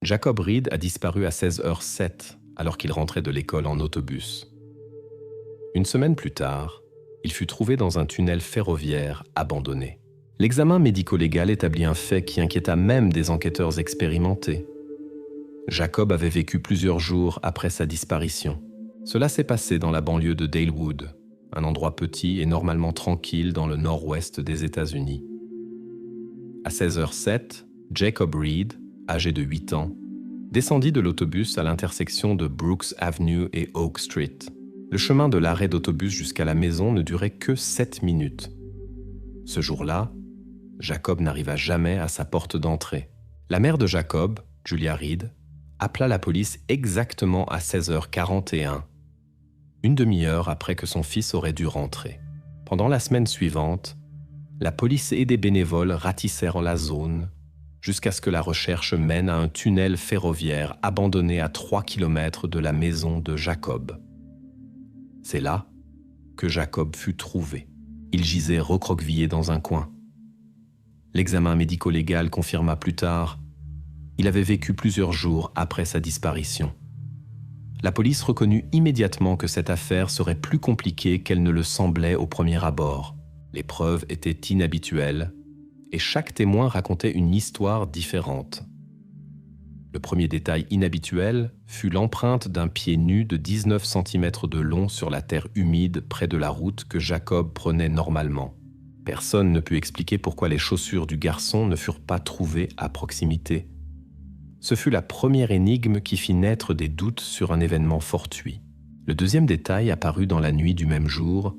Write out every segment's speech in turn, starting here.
Jacob Reed a disparu à 16h07 alors qu'il rentrait de l'école en autobus. Une semaine plus tard, il fut trouvé dans un tunnel ferroviaire abandonné. L'examen médico-légal établit un fait qui inquiéta même des enquêteurs expérimentés. Jacob avait vécu plusieurs jours après sa disparition. Cela s'est passé dans la banlieue de Dalewood, un endroit petit et normalement tranquille dans le nord-ouest des États-Unis. À 16h07, Jacob Reed, âgé de 8 ans, descendit de l'autobus à l'intersection de Brooks Avenue et Oak Street. Le chemin de l'arrêt d'autobus jusqu'à la maison ne durait que 7 minutes. Ce jour-là, Jacob n'arriva jamais à sa porte d'entrée. La mère de Jacob, Julia Reed, appela la police exactement à 16h41, une demi-heure après que son fils aurait dû rentrer. Pendant la semaine suivante, la police et des bénévoles ratissèrent la zone jusqu'à ce que la recherche mène à un tunnel ferroviaire abandonné à 3 km de la maison de Jacob. C'est là que Jacob fut trouvé. Il gisait recroquevillé dans un coin. L'examen médico-légal confirma plus tard, il avait vécu plusieurs jours après sa disparition. La police reconnut immédiatement que cette affaire serait plus compliquée qu'elle ne le semblait au premier abord. Les preuves étaient inhabituelles et chaque témoin racontait une histoire différente. Le premier détail inhabituel fut l'empreinte d'un pied nu de 19 cm de long sur la terre humide près de la route que Jacob prenait normalement. Personne ne put expliquer pourquoi les chaussures du garçon ne furent pas trouvées à proximité. Ce fut la première énigme qui fit naître des doutes sur un événement fortuit. Le deuxième détail apparut dans la nuit du même jour,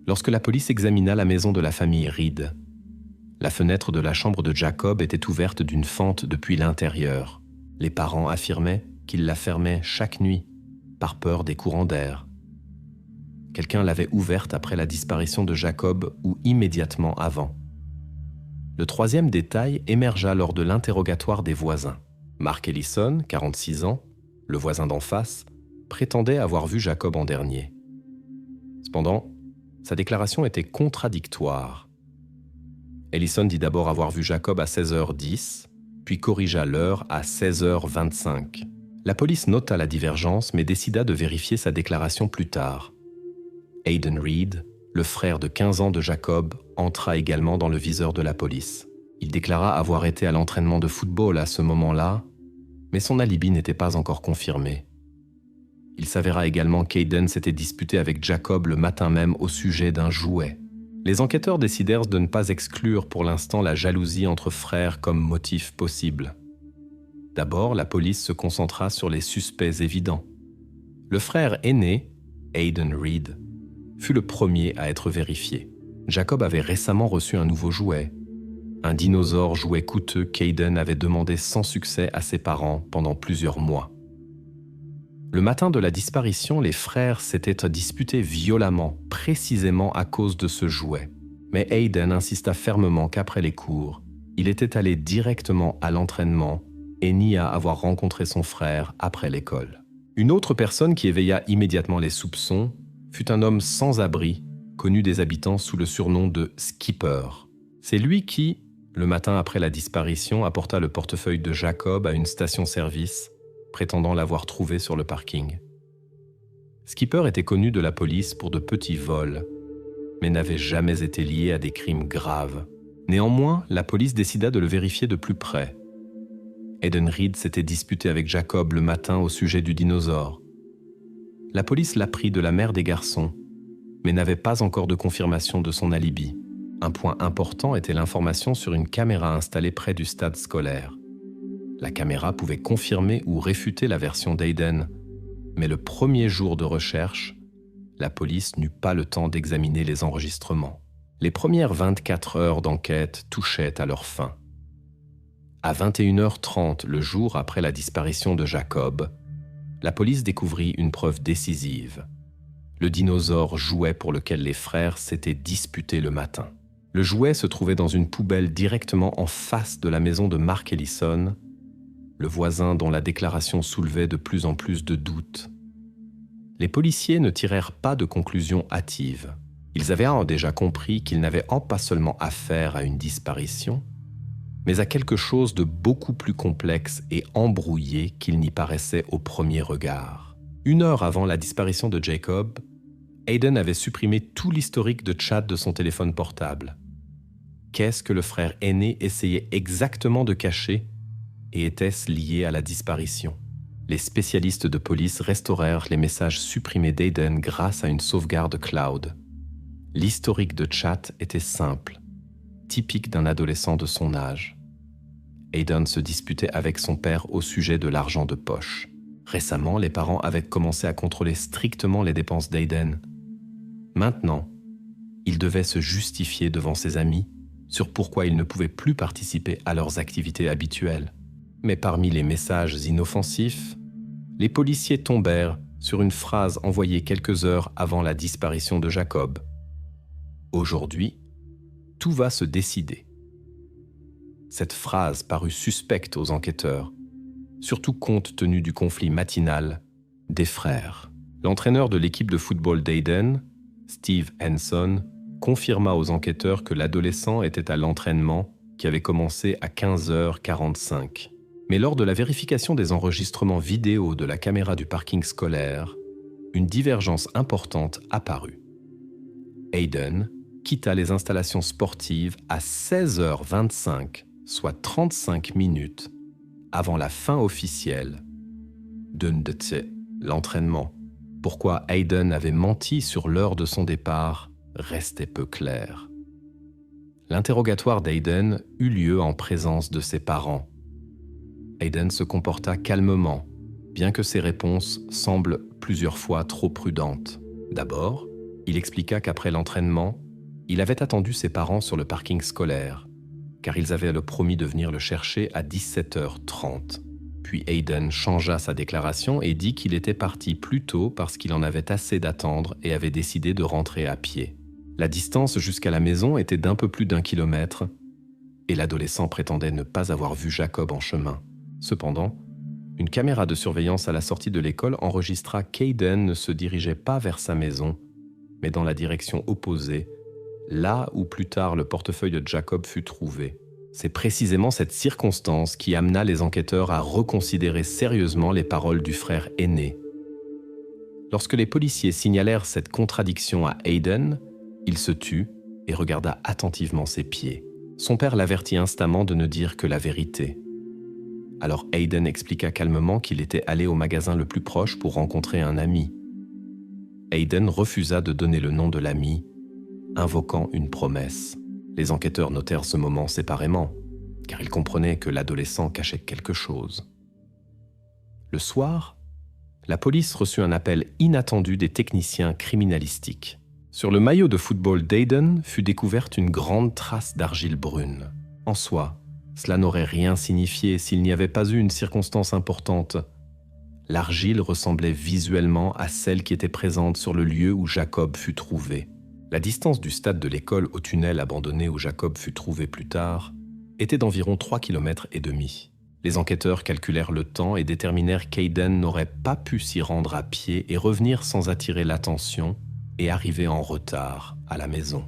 lorsque la police examina la maison de la famille Reed. La fenêtre de la chambre de Jacob était ouverte d'une fente depuis l'intérieur. Les parents affirmaient qu'ils la fermaient chaque nuit, par peur des courants d'air. Quelqu'un l'avait ouverte après la disparition de Jacob ou immédiatement avant. Le troisième détail émergea lors de l'interrogatoire des voisins. Mark Ellison, 46 ans, le voisin d'en face, prétendait avoir vu Jacob en dernier. Cependant, sa déclaration était contradictoire. Ellison dit d'abord avoir vu Jacob à 16h10, puis corrigea l'heure à 16h25. La police nota la divergence mais décida de vérifier sa déclaration plus tard. Hayden Reed, le frère de 15 ans de Jacob, entra également dans le viseur de la police. Il déclara avoir été à l'entraînement de football à ce moment-là, mais son alibi n'était pas encore confirmé. Il s'avéra également qu'Hayden s'était disputé avec Jacob le matin même au sujet d'un jouet. Les enquêteurs décidèrent de ne pas exclure pour l'instant la jalousie entre frères comme motif possible. D'abord, la police se concentra sur les suspects évidents. Le frère aîné, Hayden Reed, fut le premier à être vérifié. Jacob avait récemment reçu un nouveau jouet, un dinosaure jouet coûteux qu'Hayden avait demandé sans succès à ses parents pendant plusieurs mois. Le matin de la disparition, les frères s'étaient disputés violemment, précisément à cause de ce jouet. Mais Hayden insista fermement qu'après les cours, il était allé directement à l'entraînement et nia avoir rencontré son frère après l'école. Une autre personne qui éveilla immédiatement les soupçons fut un homme sans abri, connu des habitants sous le surnom de Skipper. C'est lui qui, le matin après la disparition, apporta le portefeuille de Jacob à une station-service, prétendant l'avoir trouvé sur le parking. Skipper était connu de la police pour de petits vols, mais n'avait jamais été lié à des crimes graves. Néanmoins, la police décida de le vérifier de plus près. Hayden Reed s'était disputé avec Jacob le matin au sujet du dinosaure. La police l'apprit de la mère des garçons, mais n'avait pas encore de confirmation de son alibi. Un point important était l'information sur une caméra installée près du stade scolaire. La caméra pouvait confirmer ou réfuter la version d'Hayden, mais le premier jour de recherche, la police n'eut pas le temps d'examiner les enregistrements. Les premières 24 heures d'enquête touchaient à leur fin. À 21h30, le jour après la disparition de Jacob, la police découvrit une preuve décisive. Le dinosaure jouet pour lequel les frères s'étaient disputés le matin. Le jouet se trouvait dans une poubelle directement en face de la maison de Mark Ellison, le voisin dont la déclaration soulevait de plus en plus de doutes. Les policiers ne tirèrent pas de conclusions hâtives. Ils avaient déjà compris qu'ils n'avaient pas seulement affaire à une disparition, mais à quelque chose de beaucoup plus complexe et embrouillé qu'il n'y paraissait au premier regard. 1 heure avant la disparition de Jacob, Hayden avait supprimé tout l'historique de chat de son téléphone portable. Qu'est-ce que le frère aîné essayait exactement de cacher et était-ce lié à la disparition? Les spécialistes de police restaurèrent les messages supprimés d'Hayden grâce à une sauvegarde cloud. L'historique de chat était simple, typique d'un adolescent de son âge. Hayden se disputait avec son père au sujet de l'argent de poche. Récemment, les parents avaient commencé à contrôler strictement les dépenses d'Hayden. Maintenant, il devait se justifier devant ses amis sur pourquoi il ne pouvait plus participer à leurs activités habituelles. Mais parmi les messages inoffensifs, les policiers tombèrent sur une phrase envoyée quelques heures avant la disparition de Jacob. « Aujourd'hui, tout va se décider. » Cette phrase parut suspecte aux enquêteurs, surtout compte tenu du conflit matinal des frères. L'entraîneur de l'équipe de football d'Hayden, Steve Henson, confirma aux enquêteurs que l'adolescent était à l'entraînement qui avait commencé à 15h45. Mais lors de la vérification des enregistrements vidéo de la caméra du parking scolaire, une divergence importante apparut. Hayden quitta les installations sportives à 16h25, soit 35 minutes, avant la fin officielle de l'entraînement. Pourquoi Hayden avait menti sur l'heure de son départ restait peu clair. L'interrogatoire d'Hayden eut lieu en présence de ses parents. Hayden se comporta calmement, bien que ses réponses semblent plusieurs fois trop prudentes. D'abord, il expliqua qu'après l'entraînement, il avait attendu ses parents sur le parking scolaire, car ils avaient le promis de venir le chercher à 17h30. Puis Hayden changea sa déclaration et dit qu'il était parti plus tôt parce qu'il en avait assez d'attendre et avait décidé de rentrer à pied. La distance jusqu'à la maison était d'un peu plus d'1 kilomètre et l'adolescent prétendait ne pas avoir vu Jacob en chemin. Cependant, une caméra de surveillance à la sortie de l'école enregistra qu'Hayden ne se dirigeait pas vers sa maison, mais dans la direction opposée, là où plus tard le portefeuille de Jacob fut trouvé. C'est précisément cette circonstance qui amena les enquêteurs à reconsidérer sérieusement les paroles du frère aîné. Lorsque les policiers signalèrent cette contradiction à Hayden, il se tut et regarda attentivement ses pieds. Son père l'avertit instamment de ne dire que la vérité. Alors Hayden expliqua calmement qu'il était allé au magasin le plus proche pour rencontrer un ami. Hayden refusa de donner le nom de l'ami, invoquant une promesse. Les enquêteurs notèrent ce moment séparément, car ils comprenaient que l'adolescent cachait quelque chose. Le soir, la police reçut un appel inattendu des techniciens criminalistiques. Sur le maillot de football d'Hayden fut découverte une grande trace d'argile brune. En soi, cela n'aurait rien signifié s'il n'y avait pas eu une circonstance importante. L'argile ressemblait visuellement à celle qui était présente sur le lieu où Jacob fut trouvé. La distance du stade de l'école au tunnel abandonné où Jacob fut trouvé plus tard était d'environ 3,5 km. Les enquêteurs calculèrent le temps et déterminèrent qu'Hayden n'aurait pas pu s'y rendre à pied et revenir sans attirer l'attention et arriver en retard à la maison.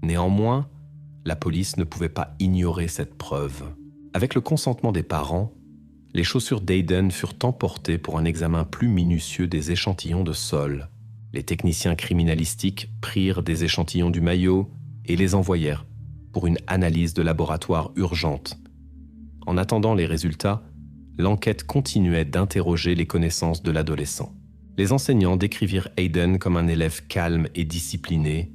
Néanmoins, la police ne pouvait pas ignorer cette preuve. Avec le consentement des parents, les chaussures d'Hayden furent emportées pour un examen plus minutieux des échantillons de sol. Les techniciens criminalistiques prirent des échantillons du maillot et les envoyèrent pour une analyse de laboratoire urgente. En attendant les résultats, l'enquête continuait d'interroger les connaissances de l'adolescent. Les enseignants décrivirent Hayden comme un élève calme et discipliné,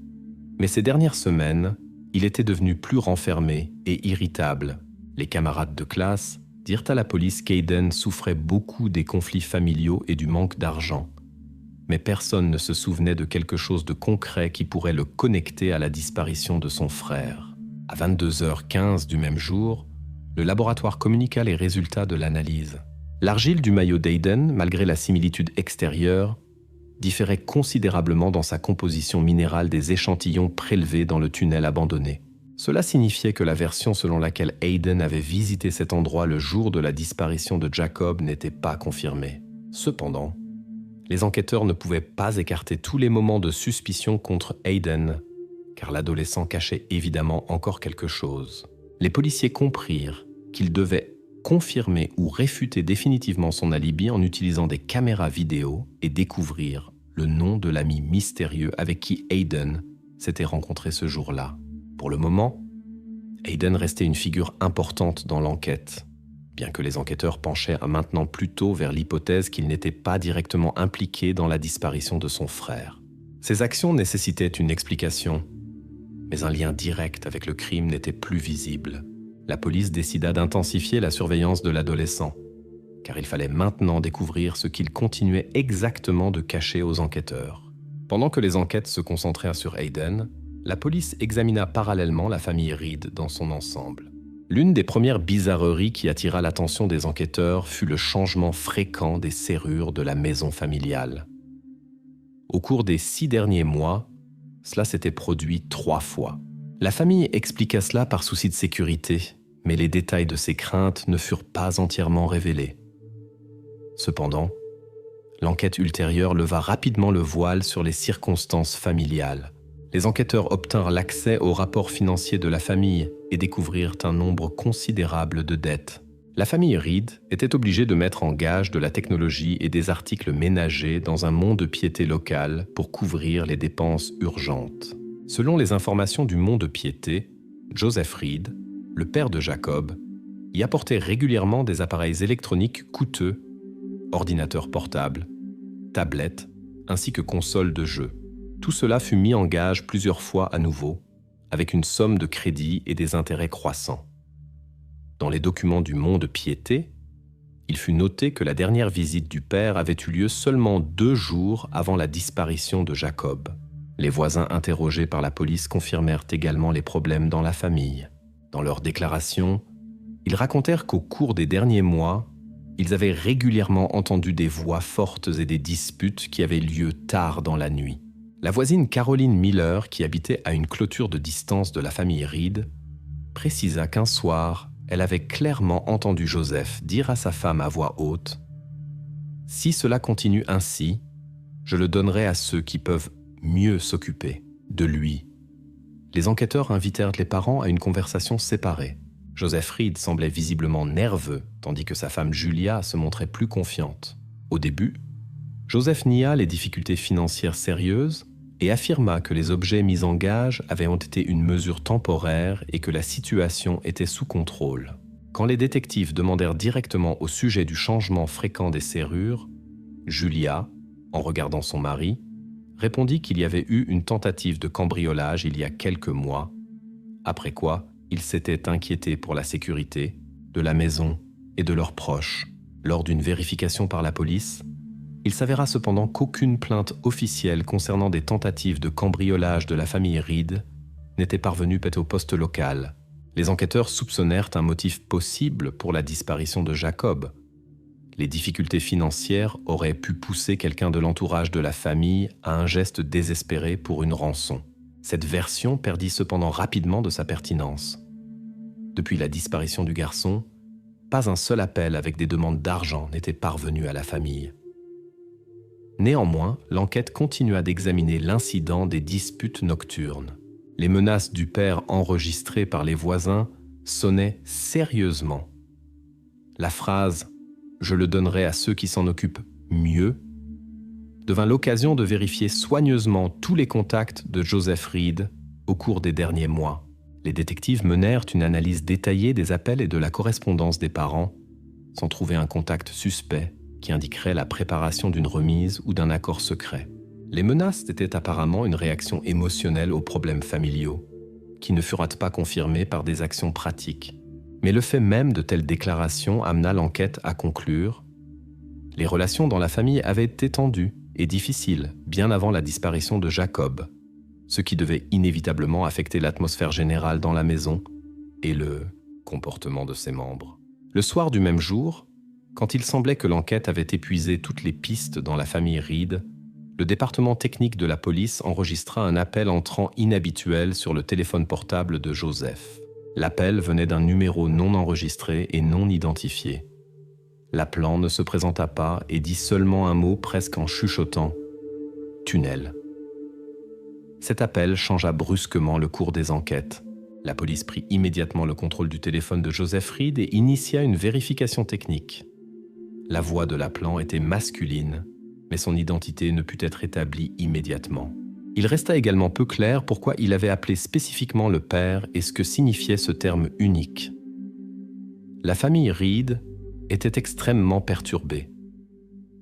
mais ces dernières semaines, il était devenu plus renfermé et irritable. Les camarades de classe dirent à la police qu'Hayden souffrait beaucoup des conflits familiaux et du manque d'argent. Mais personne ne se souvenait de quelque chose de concret qui pourrait le connecter à la disparition de son frère. À 22h15 du même jour, le laboratoire communiqua les résultats de l'analyse. L'argile du maillot d'Hayden, malgré la similitude extérieure, différait considérablement dans sa composition minérale des échantillons prélevés dans le tunnel abandonné. Cela signifiait que la version selon laquelle Hayden avait visité cet endroit le jour de la disparition de Jacob n'était pas confirmée. Cependant, les enquêteurs ne pouvaient pas écarter tous les moments de suspicion contre Hayden, car l'adolescent cachait évidemment encore quelque chose. Les policiers comprirent qu'ils devaient confirmer ou réfuter définitivement son alibi en utilisant des caméras vidéo et découvrir le nom de l'ami mystérieux avec qui Hayden s'était rencontré ce jour-là. Pour le moment, Hayden restait une figure importante dans l'enquête, bien que les enquêteurs penchaient maintenant plutôt vers l'hypothèse qu'il n'était pas directement impliqué dans la disparition de son frère. Ses actions nécessitaient une explication, mais un lien direct avec le crime n'était plus visible. La police décida d'intensifier la surveillance de l'adolescent, car il fallait maintenant découvrir ce qu'il continuait exactement de cacher aux enquêteurs. Pendant que les enquêtes se concentraient sur Hayden, la police examina parallèlement la famille Reed dans son ensemble. L'une des premières bizarreries qui attira l'attention des enquêteurs fut le changement fréquent des serrures de la maison familiale. Au cours des 6 derniers mois, cela s'était produit 3 fois. La famille expliqua cela par souci de sécurité, mais les détails de ces craintes ne furent pas entièrement révélés. Cependant, l'enquête ultérieure leva rapidement le voile sur les circonstances familiales. Les enquêteurs obtinrent l'accès aux rapports financiers de la famille et découvrirent un nombre considérable de dettes. La famille Reed était obligée de mettre en gage de la technologie et des articles ménagers dans un mont-de-piété local pour couvrir les dépenses urgentes. Selon les informations du mont-de-piété, Joseph Reed, le père de Jacob, y apportait régulièrement des appareils électroniques coûteux, ordinateurs portables, tablettes, ainsi que consoles de jeux. Tout cela fut mis en gage plusieurs fois à nouveau, avec une somme de crédit et des intérêts croissants. Dans les documents du mont-de-piété, il fut noté que la dernière visite du père avait eu lieu seulement 2 jours avant la disparition de Jacob. Les voisins interrogés par la police confirmèrent également les problèmes dans la famille. Dans leurs déclarations, ils racontèrent qu'au cours des derniers mois, ils avaient régulièrement entendu des voix fortes et des disputes qui avaient lieu tard dans la nuit. La voisine Caroline Miller, qui habitait à une clôture de distance de la famille Reed, précisa qu'un soir, elle avait clairement entendu Joseph dire à sa femme à voix haute « Si cela continue ainsi, je le donnerai à ceux qui peuvent mieux s'occuper de lui. » Les enquêteurs invitèrent les parents à une conversation séparée. Joseph Reed semblait visiblement nerveux, tandis que sa femme Julia se montrait plus confiante. Au début, Joseph nia les difficultés financières sérieuses et affirma que les objets mis en gage avaient été une mesure temporaire et que la situation était sous contrôle. Quand les détectives demandèrent directement au sujet du changement fréquent des serrures, Julia, en regardant son mari, répondit qu'il y avait eu une tentative de cambriolage il y a quelques mois, après quoi il s'était inquiété pour la sécurité de la maison et de leurs proches. Lors d'une vérification par la police, il s'avéra cependant qu'aucune plainte officielle concernant des tentatives de cambriolage de la famille Reed n'était parvenue au poste local. Les enquêteurs soupçonnèrent un motif possible pour la disparition de Jacob. Les difficultés financières auraient pu pousser quelqu'un de l'entourage de la famille à un geste désespéré pour une rançon. Cette version perdit cependant rapidement de sa pertinence. Depuis la disparition du garçon, pas un seul appel avec des demandes d'argent n'était parvenu à la famille. Néanmoins, l'enquête continua d'examiner l'incident des disputes nocturnes. Les menaces du père enregistrées par les voisins sonnaient sérieusement. La phrase « Je le donnerai à ceux qui s'en occupent mieux » devint l'occasion de vérifier soigneusement tous les contacts de Joseph Reed au cours des derniers mois. Les détectives menèrent une analyse détaillée des appels et de la correspondance des parents, sans trouver un contact suspect qui indiquerait la préparation d'une remise ou d'un accord secret. Les menaces étaient apparemment une réaction émotionnelle aux problèmes familiaux, qui ne furent pas confirmées par des actions pratiques. Mais le fait même de telles déclarations amena l'enquête à conclure « Les relations dans la famille avaient été tendues et difficiles bien avant la disparition de Jacob, ce qui devait inévitablement affecter l'atmosphère générale dans la maison et le comportement de ses membres. » Le soir du même jour, quand il semblait que l'enquête avait épuisé toutes les pistes dans la famille Reed, le département technique de la police enregistra un appel entrant inhabituel sur le téléphone portable de Joseph. L'appel venait d'un numéro non enregistré et non identifié. L'appelant ne se présenta pas et dit seulement un mot presque en chuchotant « tunnel ». Cet appel changea brusquement le cours des enquêtes. La police prit immédiatement le contrôle du téléphone de Joseph Reed et initia une vérification technique. La voix de l'appelant était masculine, mais son identité ne put être établie immédiatement. Il resta également peu clair pourquoi il avait appelé spécifiquement le père et ce que signifiait ce terme unique. La famille Reed était extrêmement perturbée.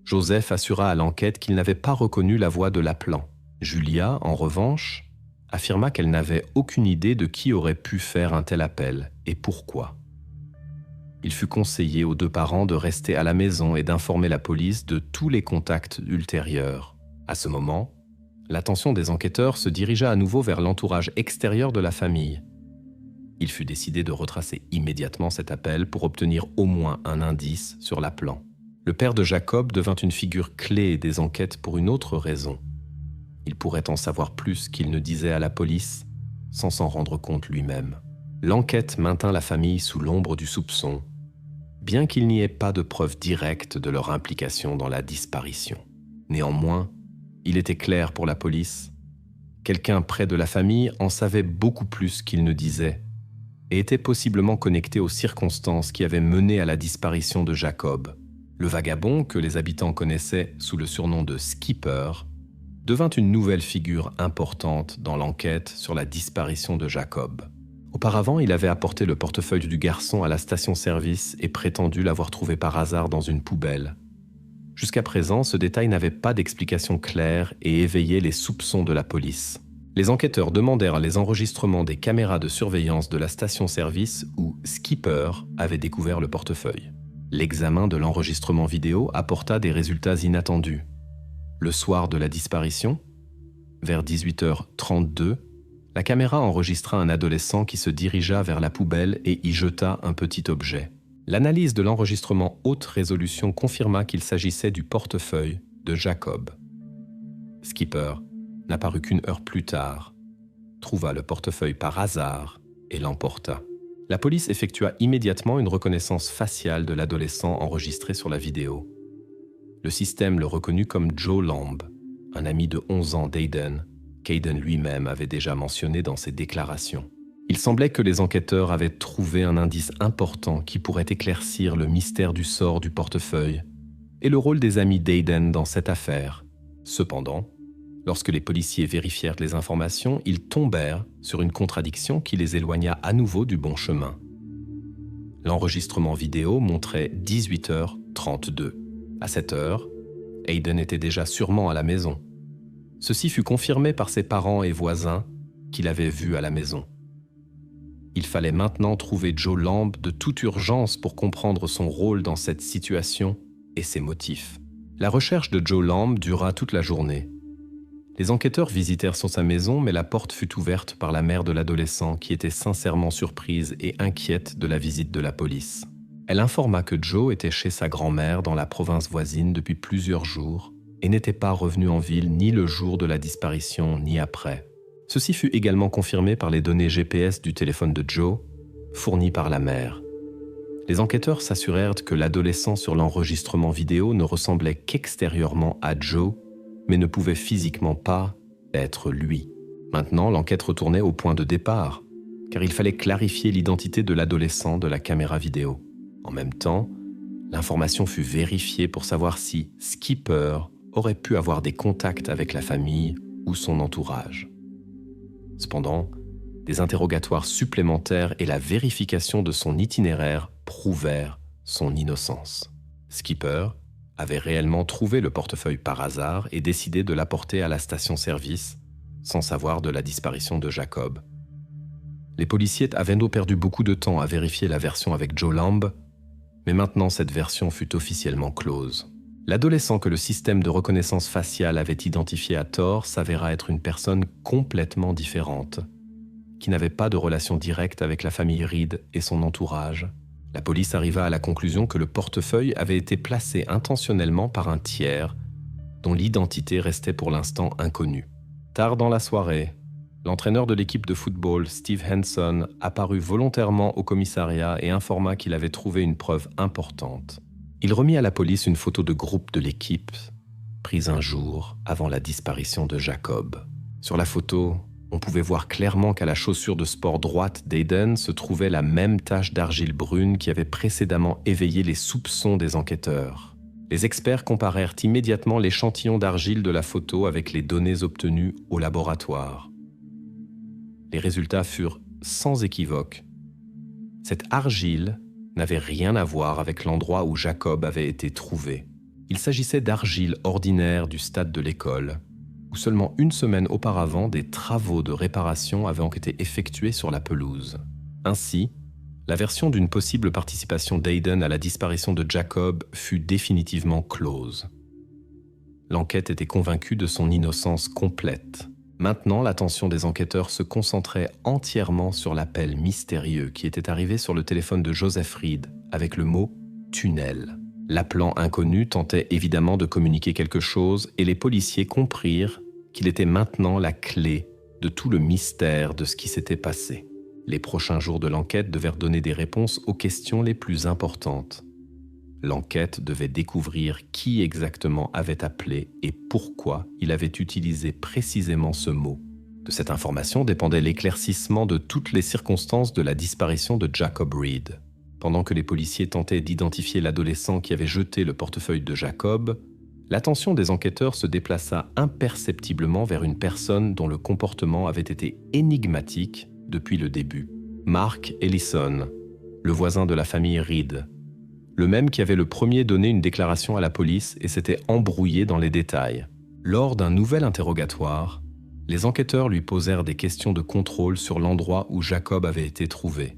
Joseph assura à l'enquête qu'il n'avait pas reconnu la voix de l'appelant. Julia, en revanche, affirma qu'elle n'avait aucune idée de qui aurait pu faire un tel appel et pourquoi. Il fut conseillé aux deux parents de rester à la maison et d'informer la police de tous les contacts ultérieurs. À ce moment, l'attention des enquêteurs se dirigea à nouveau vers l'entourage extérieur de la famille. Il fut décidé de retracer immédiatement cet appel pour obtenir au moins un indice sur l'appelant. Le père de Jacob devint une figure clé des enquêtes pour une autre raison. Il pourrait en savoir plus qu'il ne disait à la police, sans s'en rendre compte lui-même. L'enquête maintint la famille sous l'ombre du soupçon, bien qu'il n'y ait pas de preuves directes de leur implication dans la disparition. Néanmoins, il était clair pour la police, quelqu'un près de la famille en savait beaucoup plus qu'il ne disait et était possiblement connecté aux circonstances qui avaient mené à la disparition de Jacob. Le vagabond, que les habitants connaissaient sous le surnom de Skipper, devint une nouvelle figure importante dans l'enquête sur la disparition de Jacob. Auparavant, il avait apporté le portefeuille du garçon à la station-service et prétendu l'avoir trouvé par hasard dans une poubelle. Jusqu'à présent, ce détail n'avait pas d'explication claire et éveillait les soupçons de la police. Les enquêteurs demandèrent les enregistrements des caméras de surveillance de la station-service où Skipper avait découvert le portefeuille. L'examen de l'enregistrement vidéo apporta des résultats inattendus. Le soir de la disparition, vers 18h32, la caméra enregistra un adolescent qui se dirigea vers la poubelle et y jeta un petit objet. L'analyse de l'enregistrement haute résolution confirma qu'il s'agissait du portefeuille de Jacob. Skipper n'apparut qu'une heure plus tard, trouva le portefeuille par hasard et l'emporta. La police effectua immédiatement une reconnaissance faciale de l'adolescent enregistré sur la vidéo. Le système le reconnut comme Joe Lamb, un ami de 11 ans d'Aiden, qu'Aiden lui-même avait déjà mentionné dans ses déclarations. Il semblait que les enquêteurs avaient trouvé un indice important qui pourrait éclaircir le mystère du sort du portefeuille et le rôle des amis d'Aiden dans cette affaire. Cependant, lorsque les policiers vérifièrent les informations, ils tombèrent sur une contradiction qui les éloigna à nouveau du bon chemin. L'enregistrement vidéo montrait 18h32. À cette heure, Aiden était déjà sûrement à la maison. Ceci fut confirmé par ses parents et voisins qui l'avaient vu à la maison. Il fallait maintenant trouver Joe Lamb de toute urgence pour comprendre son rôle dans cette situation et ses motifs. La recherche de Joe Lamb dura toute la journée. Les enquêteurs visitèrent sa maison, mais la porte fut ouverte par la mère de l'adolescent qui était sincèrement surprise et inquiète de la visite de la police. Elle informa que Joe était chez sa grand-mère dans la province voisine depuis plusieurs jours et n'était pas revenu en ville ni le jour de la disparition ni après. Ceci fut également confirmé par les données GPS du téléphone de Joe, fournies par la mère. Les enquêteurs s'assurèrent que l'adolescent sur l'enregistrement vidéo ne ressemblait qu'extérieurement à Joe, mais ne pouvait physiquement pas être lui. Maintenant, l'enquête retournait au point de départ, car il fallait clarifier l'identité de l'adolescent de la caméra vidéo. En même temps, l'information fut vérifiée pour savoir si Skipper aurait pu avoir des contacts avec la famille ou son entourage. Cependant, des interrogatoires supplémentaires et la vérification de son itinéraire prouvèrent son innocence. Skipper avait réellement trouvé le portefeuille par hasard et décidé de l'apporter à la station-service, sans savoir de la disparition de Jacob. Les policiers avaient perdu beaucoup de temps à vérifier la version avec Joe Lamb, mais maintenant cette version fut officiellement close. L'adolescent que le système de reconnaissance faciale avait identifié à tort s'avéra être une personne complètement différente, qui n'avait pas de relation directe avec la famille Reed et son entourage. La police arriva à la conclusion que le portefeuille avait été placé intentionnellement par un tiers, dont l'identité restait pour l'instant inconnue. Tard dans la soirée, l'entraîneur de l'équipe de football, Steve Hanson, apparut volontairement au commissariat et informa qu'il avait trouvé une preuve importante. Il remit à la police une photo de groupe de l'équipe, prise un jour avant la disparition de Jacob. Sur la photo, On pouvait voir clairement qu'à la chaussure de sport droite d'Aiden se trouvait la même tache d'argile brune qui avait précédemment éveillé les soupçons des enquêteurs. Les experts comparèrent immédiatement l'échantillon d'argile de la photo avec les données obtenues au laboratoire. Les résultats furent sans équivoque. Cette argile n'avait rien à voir avec l'endroit où Jacob avait été trouvé. Il s'agissait d'argile ordinaire du stade de l'école, où seulement une semaine auparavant, des travaux de réparation avaient été effectués sur la pelouse. Ainsi, la version d'une possible participation d'Aiden à la disparition de Jacob fut définitivement close. L'enquête était convaincue de son innocence complète. Maintenant, l'attention des enquêteurs se concentrait entièrement sur l'appel mystérieux qui était arrivé sur le téléphone de Joseph Reed avec le mot « tunnel ». L'appelant inconnu tentait évidemment de communiquer quelque chose et les policiers comprirent qu'il était maintenant la clé de tout le mystère de ce qui s'était passé. Les prochains jours de l'enquête devaient donner des réponses aux questions les plus importantes. L'enquête devait découvrir qui exactement avait appelé et pourquoi il avait utilisé précisément ce mot. De cette information dépendait l'éclaircissement de toutes les circonstances de la disparition de Jacob Reed. Pendant que les policiers tentaient d'identifier l'adolescent qui avait jeté le portefeuille de Jacob, l'attention des enquêteurs se déplaça imperceptiblement vers une personne dont le comportement avait été énigmatique depuis le début. Mark Ellison, le voisin de la famille Reed, le même qui avait le premier donné une déclaration à la police et s'était embrouillé dans les détails. Lors d'un nouvel interrogatoire, les enquêteurs lui posèrent des questions de contrôle sur l'endroit où Jacob avait été trouvé.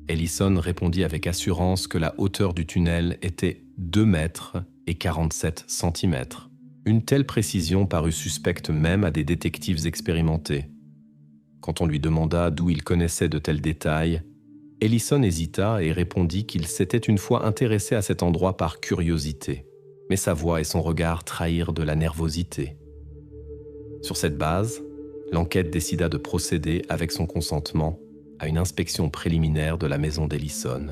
Ellison répondit avec assurance que la hauteur du tunnel était 2 mètres et 47 centimètres. Une telle précision parut suspecte même à des détectives expérimentés. Quand on lui demanda d'où il connaissait de tels détails, Ellison hésita et répondit qu'il s'était une fois intéressé à cet endroit par curiosité. Mais sa voix et son regard trahirent de la nervosité. Sur cette base, l'enquête décida de procéder, avec son consentement, à une inspection préliminaire de la maison d'Ellison.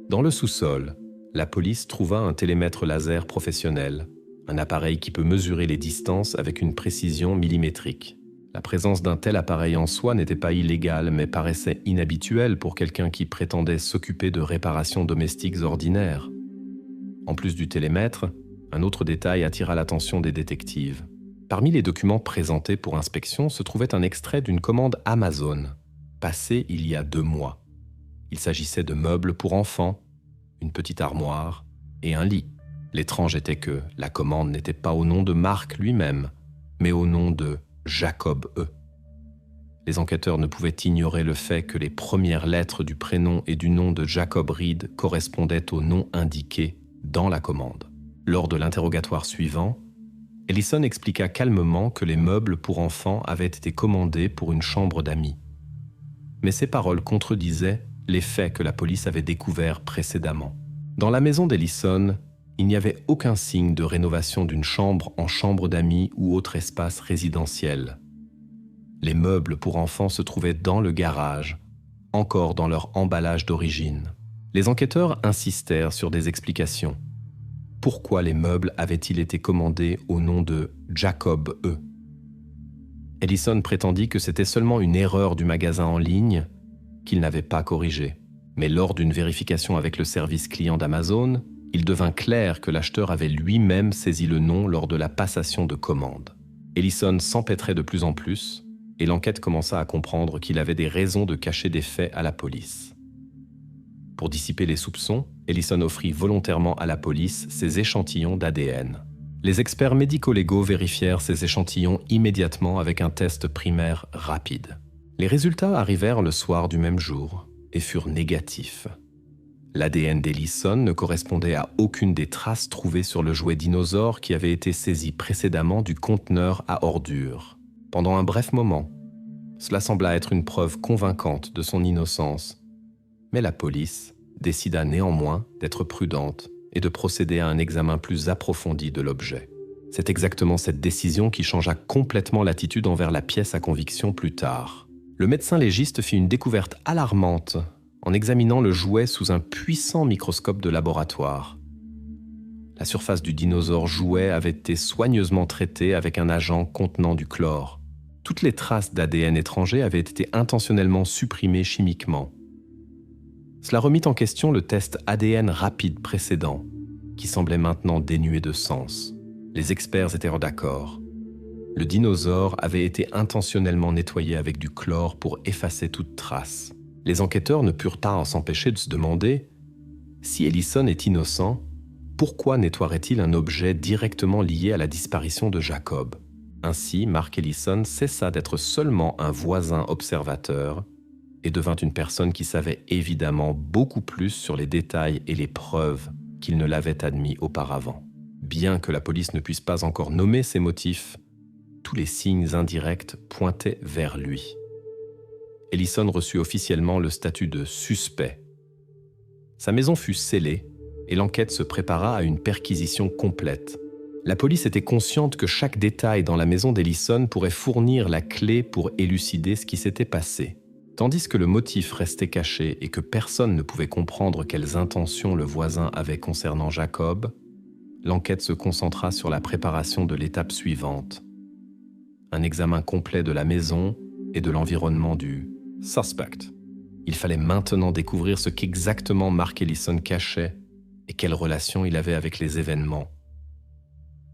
Dans le sous-sol, la police trouva un télémètre laser professionnel, un appareil qui peut mesurer les distances avec une précision millimétrique. La présence d'un tel appareil en soi n'était pas illégale, mais paraissait inhabituelle pour quelqu'un qui prétendait s'occuper de réparations domestiques ordinaires. En plus du télémètre, un autre détail attira l'attention des détectives. Parmi les documents présentés pour inspection se trouvait un extrait d'une commande Amazon, passée il y a 2 mois. Il s'agissait de meubles pour enfants, une petite armoire et un lit. L'étrange était que la commande n'était pas au nom de Mark lui-même, mais au nom de Jacob E. Les enquêteurs ne pouvaient ignorer le fait que les premières lettres du prénom et du nom de Jacob Reed correspondaient au nom indiqué dans la commande. Lors de l'interrogatoire suivant, Ellison expliqua calmement que les meubles pour enfants avaient été commandés pour une chambre d'amis. Mais ces paroles contredisaient les faits que la police avait découverts précédemment. Dans la maison d'Ellison, il n'y avait aucun signe de rénovation d'une chambre en chambre d'amis ou autre espace résidentiel. Les meubles pour enfants se trouvaient dans le garage, encore dans leur emballage d'origine. Les enquêteurs insistèrent sur des explications. Pourquoi les meubles avaient-ils été commandés au nom de Jacob E? Ellison prétendit que c'était seulement une erreur du magasin en ligne qu'il n'avait pas corrigée. Mais lors d'une vérification avec le service client d'Amazon, il devint clair que l'acheteur avait lui-même saisi le nom lors de la passation de commande. Ellison s'empêtrait de plus en plus et l'enquête commença à comprendre qu'il avait des raisons de cacher des faits à la police. Pour dissiper les soupçons, Ellison offrit volontairement à la police ses échantillons d'ADN. Les experts médico-légaux vérifièrent ces échantillons immédiatement avec un test primaire rapide. Les résultats arrivèrent le soir du même jour et furent négatifs. L'ADN d'Ellison ne correspondait à aucune des traces trouvées sur le jouet dinosaure qui avait été saisi précédemment du conteneur à ordures. Pendant un bref moment, cela sembla être une preuve convaincante de son innocence, mais la police décida néanmoins d'être prudente et de procéder à un examen plus approfondi de l'objet. C'est exactement cette décision qui changea complètement l'attitude envers la pièce à conviction plus tard. Le médecin légiste fit une découverte alarmante en examinant le jouet sous un puissant microscope de laboratoire. La surface du dinosaure jouet avait été soigneusement traitée avec un agent contenant du chlore. Toutes les traces d'ADN étranger avaient été intentionnellement supprimées chimiquement. Cela remit en question le test ADN rapide précédent, qui semblait maintenant dénué de sens. Les experts étaient d'accord. Le dinosaure avait été intentionnellement nettoyé avec du chlore pour effacer toute trace. Les enquêteurs ne purent pas s'empêcher de se demander si Ellison est innocent, pourquoi nettoierait-il un objet directement lié à la disparition de Jacob? Ainsi, Mark Ellison cessa d'être seulement un voisin observateur et devint une personne qui savait évidemment beaucoup plus sur les détails et les preuves qu'il ne l'avait admis auparavant. Bien que la police ne puisse pas encore nommer ses motifs, tous les signes indirects pointaient vers lui. Ellison reçut officiellement le statut de suspect. Sa maison fut scellée et l'enquête se prépara à une perquisition complète. La police était consciente que chaque détail dans la maison d'Ellison pourrait fournir la clé pour élucider ce qui s'était passé. Tandis que le motif restait caché et que personne ne pouvait comprendre quelles intentions le voisin avait concernant Jacob, l'enquête se concentra sur la préparation de l'étape suivante. Un examen complet de la maison et de l'environnement du suspect. Il fallait maintenant découvrir ce qu'exactement Mark Ellison cachait et quelle relation il avait avec les événements.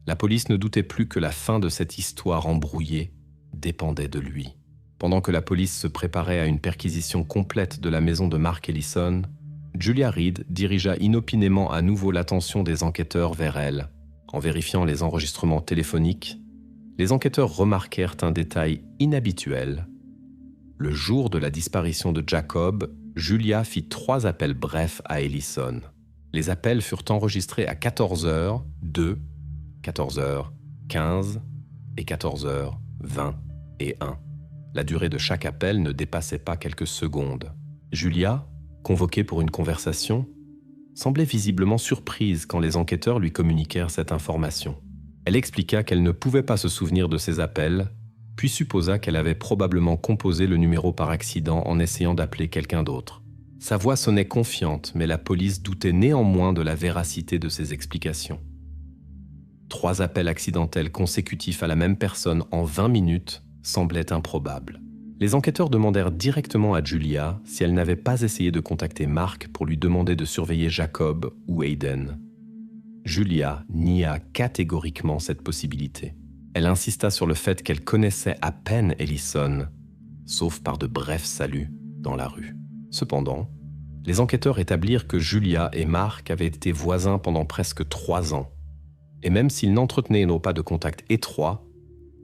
La police ne doutait plus que la fin de cette histoire embrouillée dépendait de lui. Pendant que la police se préparait à une perquisition complète de la maison de Mark Ellison, Julia Reed dirigea inopinément à nouveau l'attention des enquêteurs vers elle. En vérifiant les enregistrements téléphoniques, les enquêteurs remarquèrent un détail inhabituel. Le jour de la disparition de Jacob, Julia fit 3 appels brefs à Ellison. Les appels furent enregistrés à 14h, 2, 14h15 et 14h20 et 1. La durée de chaque appel ne dépassait pas quelques secondes. Julia, convoquée pour une conversation, semblait visiblement surprise quand les enquêteurs lui communiquèrent cette information. Elle expliqua qu'elle ne pouvait pas se souvenir de ces appels, puis supposa qu'elle avait probablement composé le numéro par accident en essayant d'appeler quelqu'un d'autre. Sa voix sonnait confiante, mais la police doutait néanmoins de la véracité de ses explications. 3 appels accidentels consécutifs à la même personne en 20 minutes semblaient improbables. Les enquêteurs demandèrent directement à Julia si elle n'avait pas essayé de contacter Mark pour lui demander de surveiller Jacob ou Hayden. Julia nia catégoriquement cette possibilité. Elle insista sur le fait qu'elle connaissait à peine Ellison, sauf par de brefs saluts dans la rue. Cependant, les enquêteurs établirent que Julia et Mark avaient été voisins pendant presque 3 ans. Et même s'ils n'entretenaient pas de contact étroit,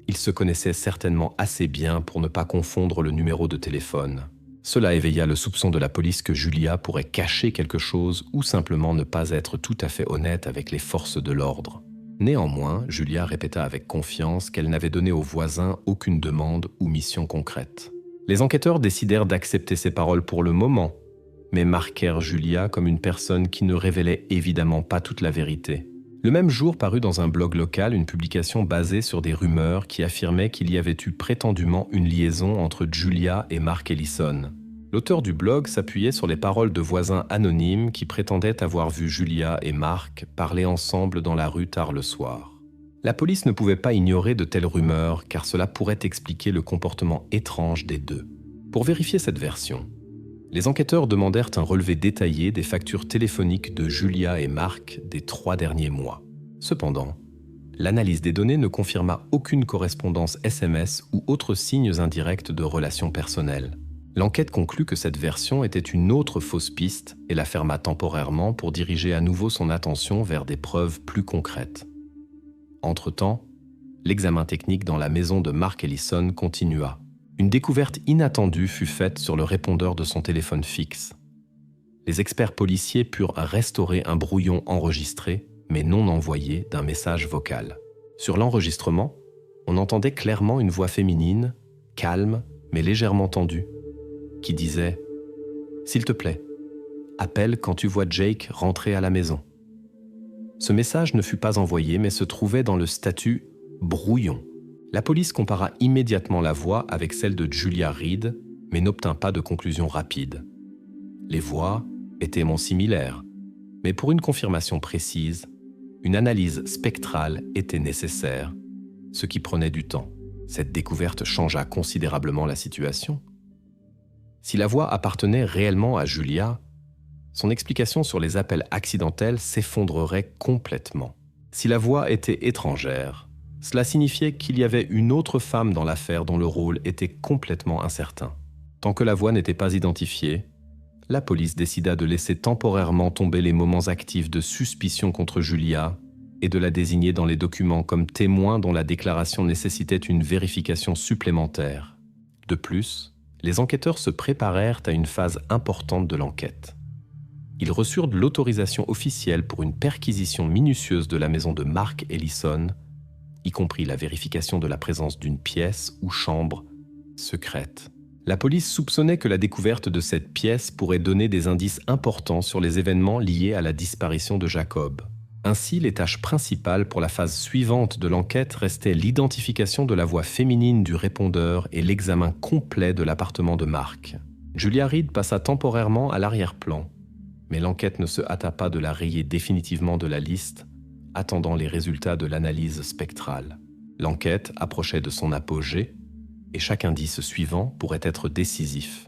ils se connaissaient certainement assez bien pour ne pas confondre le numéro de téléphone. Cela éveilla le soupçon de la police que Julia pourrait cacher quelque chose ou simplement ne pas être tout à fait honnête avec les forces de l'ordre. Néanmoins, Julia répéta avec confiance qu'elle n'avait donné aux voisins aucune demande ou mission concrète. Les enquêteurs décidèrent d'accepter ces paroles pour le moment, mais marquèrent Julia comme une personne qui ne révélait évidemment pas toute la vérité. Le même jour parut dans un blog local une publication basée sur des rumeurs qui affirmaient qu'il y avait eu prétendument une liaison entre Julia et Mark Ellison. L'auteur du blog s'appuyait sur les paroles de voisins anonymes qui prétendaient avoir vu Julia et Mark parler ensemble dans la rue tard le soir. La police ne pouvait pas ignorer de telles rumeurs car cela pourrait expliquer le comportement étrange des deux. Pour vérifier cette version, les enquêteurs demandèrent un relevé détaillé des factures téléphoniques de Julia et Mark des 3 derniers mois. Cependant, l'analyse des données ne confirma aucune correspondance SMS ou autres signes indirects de relations personnelles. L'enquête conclut que cette version était une autre fausse piste et la ferma temporairement pour diriger à nouveau son attention vers des preuves plus concrètes. Entre-temps, l'examen technique dans la maison de Mark Ellison continua. Une découverte inattendue fut faite sur le répondeur de son téléphone fixe. Les experts policiers purent restaurer un brouillon enregistré, mais non envoyé, d'un message vocal. Sur l'enregistrement, on entendait clairement une voix féminine, calme mais légèrement tendue, qui disait « S'il te plaît, appelle quand tu vois Jake rentrer à la maison ». Ce message ne fut pas envoyé, mais se trouvait dans le statut « brouillon ». La police compara immédiatement la voix avec celle de Julia Reed, mais n'obtint pas de conclusion rapide. Les voix étaient similaires, mais pour une confirmation précise, une analyse spectrale était nécessaire, ce qui prenait du temps. Cette découverte changea considérablement la situation. Si la voix appartenait réellement à Julia, son explication sur les appels accidentels s'effondrerait complètement. Si la voix était étrangère, cela signifiait qu'il y avait une autre femme dans l'affaire dont le rôle était complètement incertain. Tant que la voix n'était pas identifiée, la police décida de laisser temporairement tomber les moments actifs de suspicion contre Julia et de la désigner dans les documents comme témoin dont la déclaration nécessitait une vérification supplémentaire. De plus, les enquêteurs se préparèrent à une phase importante de l'enquête. Ils reçurent de l'autorisation officielle pour une perquisition minutieuse de la maison de Mark Ellison, y compris la vérification de la présence d'une pièce ou chambre secrète. La police soupçonnait que la découverte de cette pièce pourrait donner des indices importants sur les événements liés à la disparition de Jacob. Ainsi, les tâches principales pour la phase suivante de l'enquête restaient l'identification de la voix féminine du répondeur et l'examen complet de l'appartement de Mark. Julia Reed passa temporairement à l'arrière-plan, mais l'enquête ne se hâta pas de la rayer définitivement de la liste, attendant les résultats de l'analyse spectrale. L'enquête approchait de son apogée, et chaque indice suivant pourrait être décisif.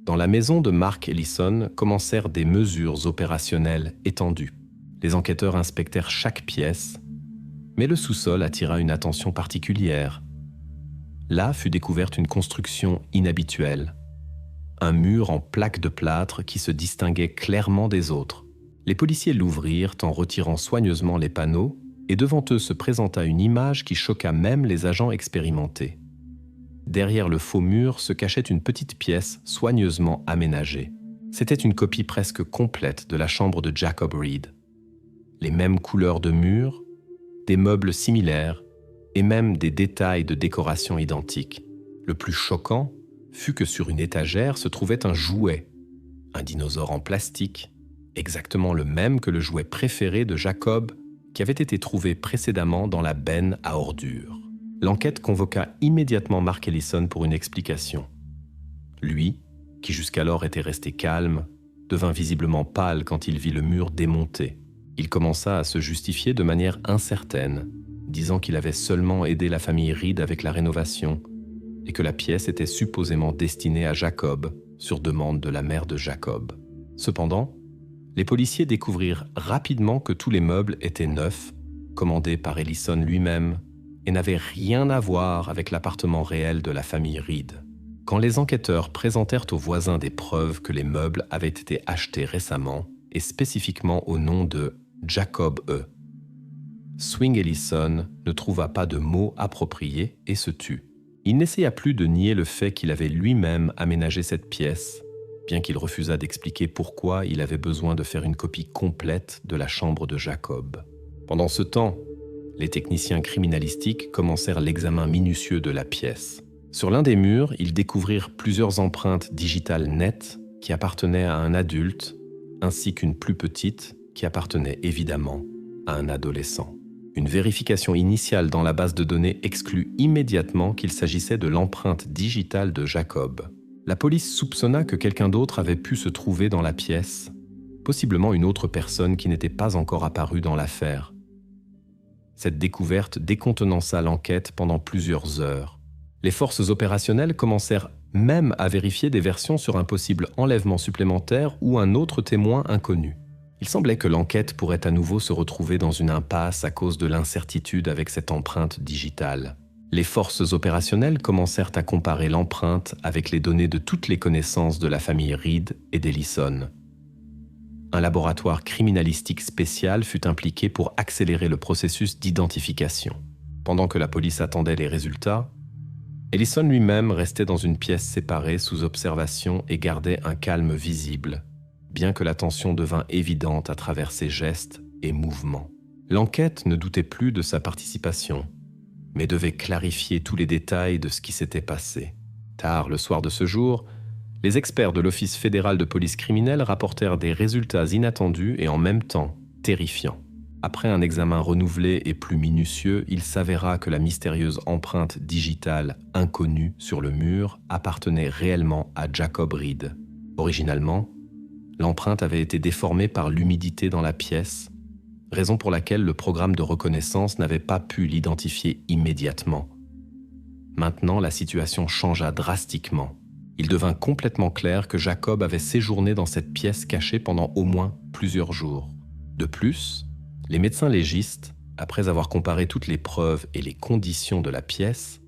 Dans la maison de Mark Ellison commencèrent des mesures opérationnelles étendues. Les enquêteurs inspectèrent chaque pièce, mais le sous-sol attira une attention particulière. Là fut découverte une construction inhabituelle, un mur en plaques de plâtre qui se distinguait clairement des autres. Les policiers l'ouvrirent en retirant soigneusement les panneaux, et devant eux se présenta une image qui choqua même les agents expérimentés. Derrière le faux mur se cachait une petite pièce soigneusement aménagée. C'était une copie presque complète de la chambre de Jacob Reed. Les mêmes couleurs de murs, des meubles similaires et même des détails de décoration identiques. Le plus choquant fut que sur une étagère se trouvait un jouet, un dinosaure en plastique, exactement le même que le jouet préféré de Jacob qui avait été trouvé précédemment dans la benne à ordures. L'enquête convoqua immédiatement Mark Ellison pour une explication. Lui, qui jusqu'alors était resté calme, devint visiblement pâle quand il vit le mur démonté. Il commença à se justifier de manière incertaine, disant qu'il avait seulement aidé la famille Reed avec la rénovation et que la pièce était supposément destinée à Jacob, sur demande de la mère de Jacob. Cependant, les policiers découvrirent rapidement que tous les meubles étaient neufs, commandés par Ellison lui-même, et n'avaient rien à voir avec l'appartement réel de la famille Reed. Quand les enquêteurs présentèrent aux voisins des preuves que les meubles avaient été achetés récemment, et spécifiquement au nom de Jacob E., Swing Ellison ne trouva pas de mots appropriés et se tut. Il n'essaya plus de nier le fait qu'il avait lui-même aménagé cette pièce, bien qu'il refusât d'expliquer pourquoi il avait besoin de faire une copie complète de la chambre de Jacob. Pendant ce temps, les techniciens criminalistiques commencèrent l'examen minutieux de la pièce. Sur l'un des murs, ils découvrirent plusieurs empreintes digitales nettes qui appartenaient à un adulte, ainsi qu'une plus petite qui appartenait évidemment à un adolescent. Une vérification initiale dans la base de données exclut immédiatement qu'il s'agissait de l'empreinte digitale de Jacob. La police soupçonna que quelqu'un d'autre avait pu se trouver dans la pièce, possiblement une autre personne qui n'était pas encore apparue dans l'affaire. Cette découverte décontenança l'enquête pendant plusieurs heures. Les forces opérationnelles commencèrent même à vérifier des versions sur un possible enlèvement supplémentaire ou un autre témoin inconnu. Il semblait que l'enquête pourrait à nouveau se retrouver dans une impasse à cause de l'incertitude avec cette empreinte digitale. Les forces opérationnelles commencèrent à comparer l'empreinte avec les données de toutes les connaissances de la famille Reed et d'Ellison. Un laboratoire criminalistique spécial fut impliqué pour accélérer le processus d'identification. Pendant que la police attendait les résultats, Ellison lui-même restait dans une pièce séparée sous observation et gardait un calme visible, bien que la tension devint évidente à travers ses gestes et mouvements. L'enquête ne doutait plus de sa participation, mais devait clarifier tous les détails de ce qui s'était passé. Tard le soir de ce jour, les experts de l'Office fédéral de police criminelle rapportèrent des résultats inattendus et en même temps terrifiants. Après un examen renouvelé et plus minutieux, il s'avéra que la mystérieuse empreinte digitale inconnue sur le mur appartenait réellement à Jacob Reed. Originalement, l'empreinte avait été déformée par l'humidité dans la pièce, raison pour laquelle le programme de reconnaissance n'avait pas pu l'identifier immédiatement. Maintenant, la situation changea drastiquement. Il devint complètement clair que Jacob avait séjourné dans cette pièce cachée pendant au moins plusieurs jours. De plus, les médecins légistes, après avoir comparé toutes les preuves et les conditions de la pièce,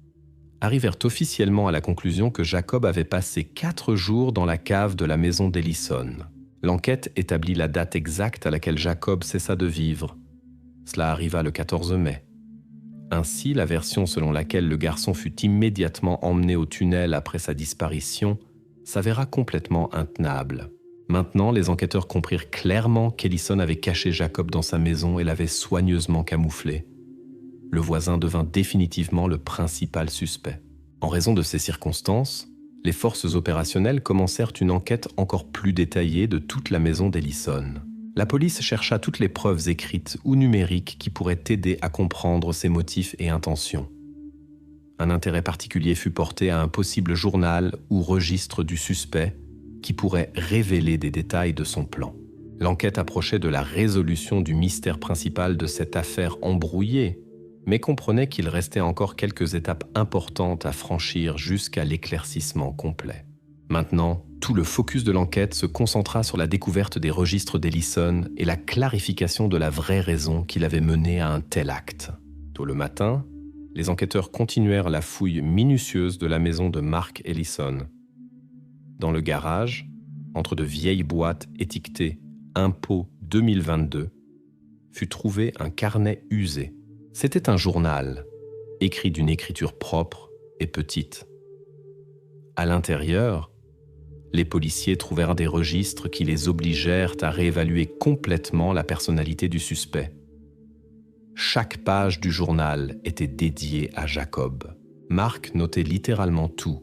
arrivèrent officiellement à la conclusion que Jacob avait passé 4 jours dans la cave de la maison d'Ellison. L'enquête établit la date exacte à laquelle Jacob cessa de vivre. Cela arriva le 14 mai. Ainsi, la version selon laquelle le garçon fut immédiatement emmené au tunnel après sa disparition s'avéra complètement intenable. Maintenant, les enquêteurs comprirent clairement qu'Ellison avait caché Jacob dans sa maison et l'avait soigneusement camouflé. Le voisin devint définitivement le principal suspect. En raison de ces circonstances, les forces opérationnelles commencèrent une enquête encore plus détaillée de toute la maison d'Ellison. La police chercha toutes les preuves écrites ou numériques qui pourraient aider à comprendre ses motifs et intentions. Un intérêt particulier fut porté à un possible journal ou registre du suspect qui pourrait révéler des détails de son plan. L'enquête approchait de la résolution du mystère principal de cette affaire embrouillée, mais comprenait qu'il restait encore quelques étapes importantes à franchir jusqu'à l'éclaircissement complet. Maintenant, tout le focus de l'enquête se concentra sur la découverte des registres d'Ellison et la clarification de la vraie raison qui l'avait mené à un tel acte. Tôt le matin, les enquêteurs continuèrent la fouille minutieuse de la maison de Mark Ellison. Dans le garage, entre de vieilles boîtes étiquetées « Impôt 2022 », fut trouvé un carnet usé. C'était un journal, écrit d'une écriture propre et petite. À l'intérieur, les policiers trouvèrent des registres qui les obligèrent à réévaluer complètement la personnalité du suspect. Chaque page du journal était dédiée à Jacob. Mark notait littéralement tout: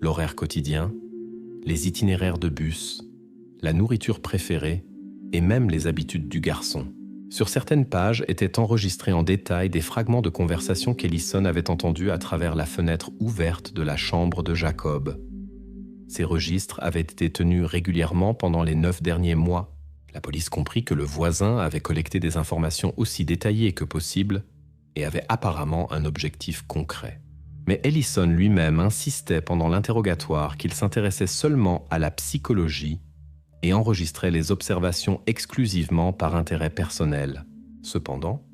l'horaire quotidien, les itinéraires de bus, la nourriture préférée et même les habitudes du garçon. Sur certaines pages étaient enregistrés en détail des fragments de conversation qu'Ellison avait entendus à travers la fenêtre ouverte de la chambre de Jacob. Ces registres avaient été tenus régulièrement pendant les 9 derniers mois. La police comprit que le voisin avait collecté des informations aussi détaillées que possible et avait apparemment un objectif concret. Mais Ellison lui-même insistait pendant l'interrogatoire qu'il s'intéressait seulement à la psychologie et enregistrait les observations exclusivement par intérêt personnel. Cependant,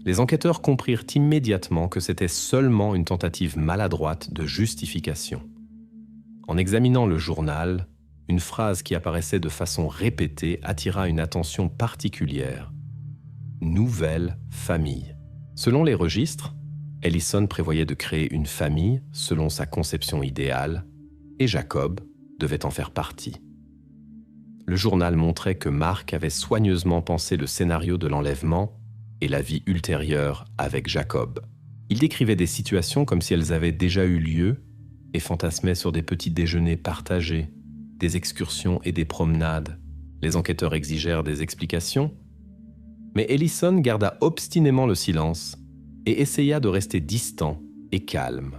les enquêteurs comprirent immédiatement que c'était seulement une tentative maladroite de justification. En examinant le journal, une phrase qui apparaissait de façon répétée attira une attention particulière. « Nouvelle famille ». Selon les registres, Ellison prévoyait de créer une famille selon sa conception idéale, et Jacob devait en faire partie. Le journal montrait que Mark avait soigneusement pensé le scénario de l'enlèvement et la vie ultérieure avec Jacob. Il décrivait des situations comme si elles avaient déjà eu lieu et fantasmait sur des petits déjeuners partagés, des excursions et des promenades. Les enquêteurs exigèrent des explications, mais Ellison garda obstinément le silence et essaya de rester distant et calme.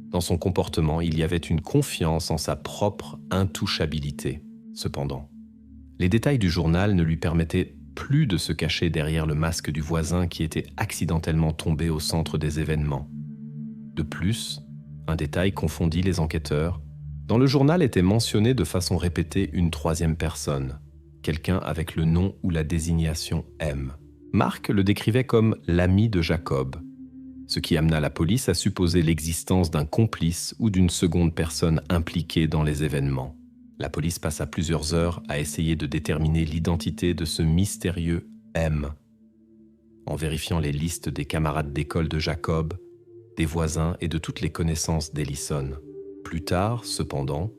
Dans son comportement, il y avait une confiance en sa propre intouchabilité. Cependant, les détails du journal ne lui permettaient plus de se cacher derrière le masque du voisin qui était accidentellement tombé au centre des événements. De plus, un détail confondit les enquêteurs. Dans le journal était mentionné de façon répétée une 3e personne, quelqu'un avec le nom ou la désignation M. Mark le décrivait comme l'ami de Jacob, ce qui amena la police à supposer l'existence d'un complice ou d'une seconde personne impliquée dans les événements. La police passa plusieurs heures à essayer de déterminer l'identité de ce mystérieux M. En vérifiant les listes des camarades d'école de Jacob, des voisins et de toutes les connaissances d'Ellison. Plus tard, cependant,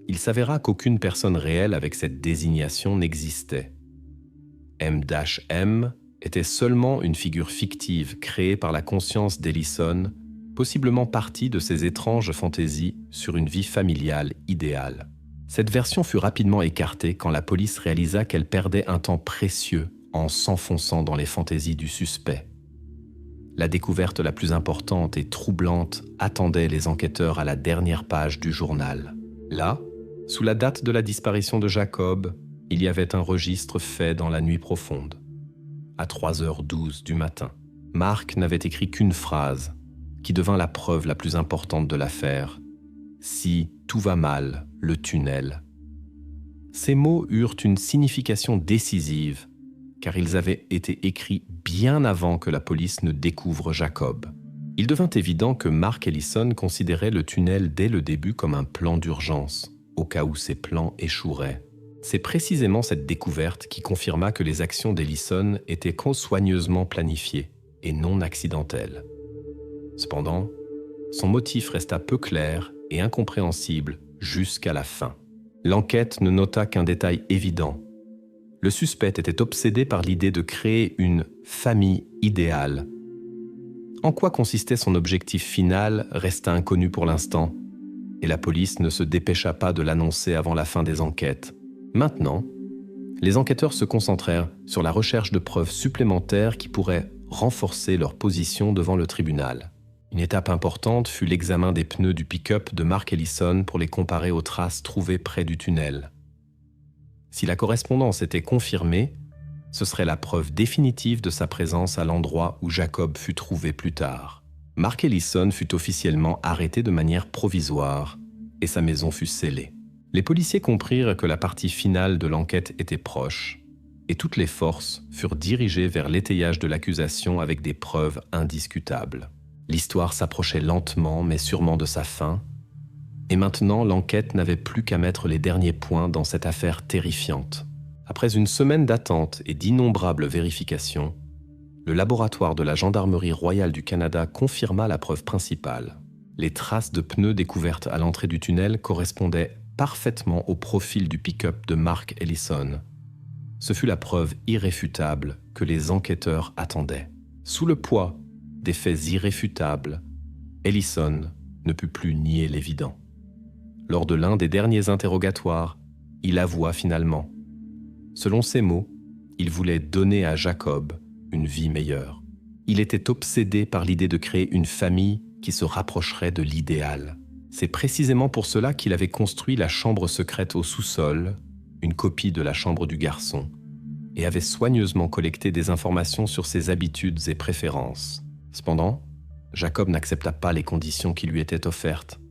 il s'avéra qu'aucune personne réelle avec cette désignation n'existait. M-M était seulement une figure fictive créée par la conscience d'Ellison, possiblement partie de ses étranges fantaisies sur une vie familiale idéale. Cette version fut rapidement écartée quand la police réalisa qu'elle perdait un temps précieux en s'enfonçant dans les fantaisies du suspect. La découverte la plus importante et troublante attendait les enquêteurs à la dernière page du journal. Là, sous la date de la disparition de Jacob, il y avait un registre fait dans la nuit profonde. À 3h12 du matin, Mark n'avait écrit qu'une phrase qui devint la preuve la plus importante de l'affaire. Si tout va mal, le tunnel. Ces mots eurent une signification décisive, car ils avaient été écrits bien avant que la police ne découvre Jacob. Il devint évident que Mark Ellison considérait le tunnel dès le début comme un plan d'urgence, au cas où ses plans échoueraient. C'est précisément cette découverte qui confirma que les actions d'Ellison étaient soigneusement planifiées et non accidentelles. Cependant, son motif resta peu clair et incompréhensible jusqu'à la fin. L'enquête ne nota qu'un détail évident. Le suspect était obsédé par l'idée de créer une famille idéale. En quoi consistait son objectif final resta inconnu pour l'instant, et la police ne se dépêcha pas de l'annoncer avant la fin des enquêtes. Maintenant, les enquêteurs se concentrèrent sur la recherche de preuves supplémentaires qui pourraient renforcer leur position devant le tribunal. Une étape importante fut l'examen des pneus du pick-up de Mark Ellison pour les comparer aux traces trouvées près du tunnel. Si la correspondance était confirmée, ce serait la preuve définitive de sa présence à l'endroit où Jacob fut trouvé plus tard. Mark Ellison fut officiellement arrêté de manière provisoire et sa maison fut scellée. Les policiers comprirent que la partie finale de l'enquête était proche et toutes les forces furent dirigées vers l'étayage de l'accusation avec des preuves indiscutables. L'histoire s'approchait lentement mais sûrement de sa fin, et maintenant l'enquête n'avait plus qu'à mettre les derniers points dans cette affaire terrifiante. Après une semaine d'attente et d'innombrables vérifications, le laboratoire de la Gendarmerie royale du Canada confirma la preuve principale. Les traces de pneus découvertes à l'entrée du tunnel correspondaient parfaitement au profil du pick-up de Mark Ellison. Ce fut la preuve irréfutable que les enquêteurs attendaient. Sous le poids des faits irréfutables, Ellison ne put plus nier l'évident. Lors de l'un des derniers interrogatoires, il avoua finalement. Selon ses mots, il voulait donner à Jacob une vie meilleure. Il était obsédé par l'idée de créer une famille qui se rapprocherait de l'idéal. C'est précisément pour cela qu'il avait construit la chambre secrète au sous-sol, une copie de la chambre du garçon, et avait soigneusement collecté des informations sur ses habitudes et préférences. Cependant, Jacob n'accepta pas les conditions qui lui étaient offertes.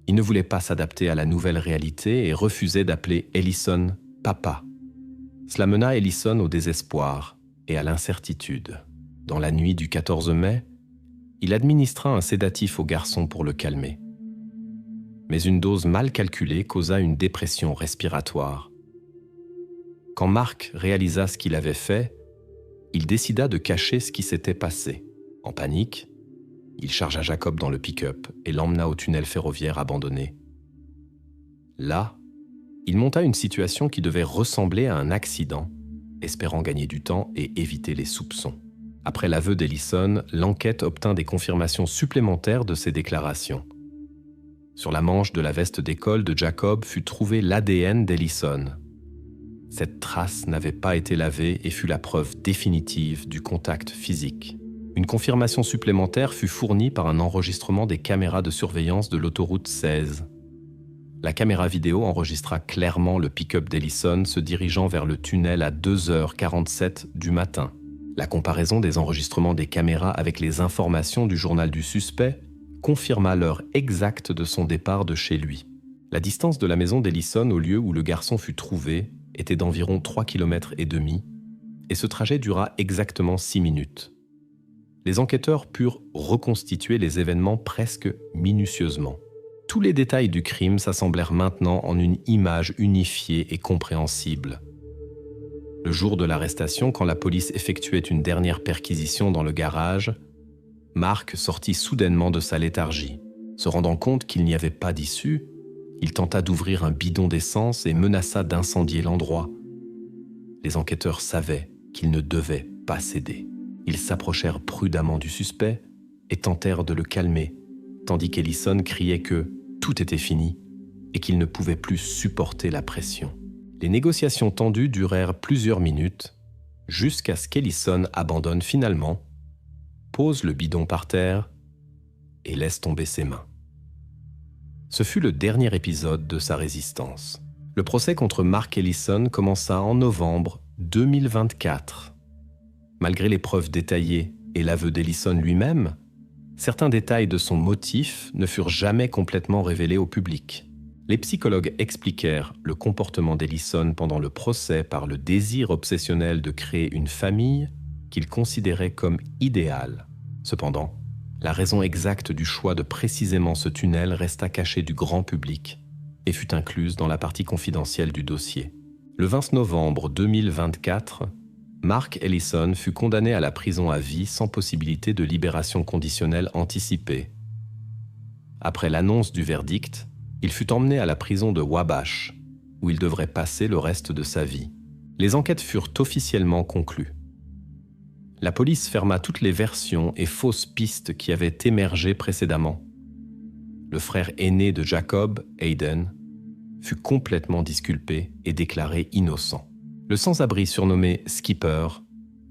Il ne voulait pas s'adapter à la nouvelle réalité et refusait d'appeler Ellison « papa ». Cela mena Ellison au désespoir et à l'incertitude. Dans la nuit du 14 mai, il administra un sédatif au garçon pour le calmer. Mais une dose mal calculée causa une dépression respiratoire. Quand Mark réalisa ce qu'il avait fait, il décida de cacher ce qui s'était passé. En panique, il chargea Jacob dans le pick-up et l'emmena au tunnel ferroviaire abandonné. Là, il monta une situation qui devait ressembler à un accident, espérant gagner du temps et éviter les soupçons. Après l'aveu d'Ellison, l'enquête obtint des confirmations supplémentaires de ses déclarations. Sur la manche de la veste d'école de Jacob fut trouvé l'ADN d'Ellison. Cette trace n'avait pas été lavée et fut la preuve définitive du contact physique. Une confirmation supplémentaire fut fournie par un enregistrement des caméras de surveillance de l'autoroute 16. La caméra vidéo enregistra clairement le pick-up d'Ellison se dirigeant vers le tunnel à 2h47 du matin. La comparaison des enregistrements des caméras avec les informations du journal du suspect confirma l'heure exacte de son départ de chez lui. La distance de la maison d'Ellison au lieu où le garçon fut trouvé était d'environ 3,5 km et ce trajet dura exactement 6 minutes. Les enquêteurs purent reconstituer les événements presque minutieusement. Tous les détails du crime s'assemblèrent maintenant en une image unifiée et compréhensible. Le jour de l'arrestation, quand la police effectuait une dernière perquisition dans le garage, Mark sortit soudainement de sa léthargie. Se rendant compte qu'il n'y avait pas d'issue, il tenta d'ouvrir un bidon d'essence et menaça d'incendier l'endroit. Les enquêteurs savaient qu'ils ne devaient pas céder. Ils s'approchèrent prudemment du suspect et tentèrent de le calmer, tandis qu'Ellison criait que tout était fini et qu'il ne pouvait plus supporter la pression. Les négociations tendues durèrent plusieurs minutes, jusqu'à ce qu'Ellison abandonne finalement, pose le bidon par terre et laisse tomber ses mains. Ce fut le dernier épisode de sa résistance. Le procès contre Mark Ellison commença en novembre 2024. Malgré les preuves détaillées et l'aveu d'Ellison lui-même, Certains détails de son motif ne furent jamais complètement révélés au public. Les psychologues expliquèrent le comportement d'Ellison pendant le procès par le désir obsessionnel de créer une famille qu'il considérait comme idéale. Cependant, la raison exacte du choix de précisément ce tunnel resta cachée du grand public et fut incluse dans la partie confidentielle du dossier. Le 20 novembre 2024, Mark Ellison fut condamné à la prison à vie sans possibilité de libération conditionnelle anticipée. Après l'annonce du verdict, il fut emmené à la prison de Wabash, où il devrait passer le reste de sa vie. Les enquêtes furent officiellement conclues. La police ferma toutes les versions et fausses pistes qui avaient émergé précédemment. Le frère aîné de Jacob, Hayden, fut complètement disculpé et déclaré innocent. Le sans-abri surnommé Skipper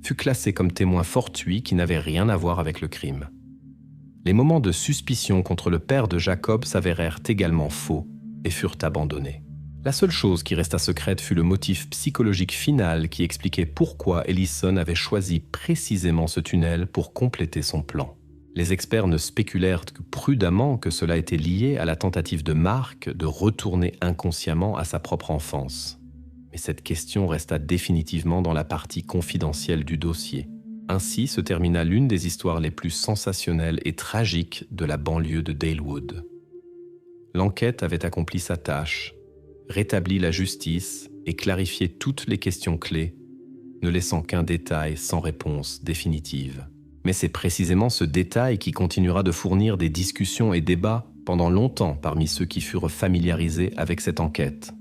fut classé comme témoin fortuit qui n'avait rien à voir avec le crime. Les moments de suspicion contre le père de Jacob s'avérèrent également faux et furent abandonnés. La seule chose qui resta secrète fut le motif psychologique final qui expliquait pourquoi Ellison avait choisi précisément ce tunnel pour compléter son plan. Les experts ne spéculèrent que prudemment que cela était lié à la tentative de Mark de retourner inconsciemment à sa propre enfance. Mais cette question resta définitivement dans la partie confidentielle du dossier. Ainsi se termina l'une des histoires les plus sensationnelles et tragiques de la banlieue de Dalewood. L'enquête avait accompli sa tâche, rétabli la justice et clarifié toutes les questions clés, ne laissant qu'un détail sans réponse définitive. Mais c'est précisément ce détail qui continuera de fournir des discussions et débats pendant longtemps parmi ceux qui furent familiarisés avec cette enquête.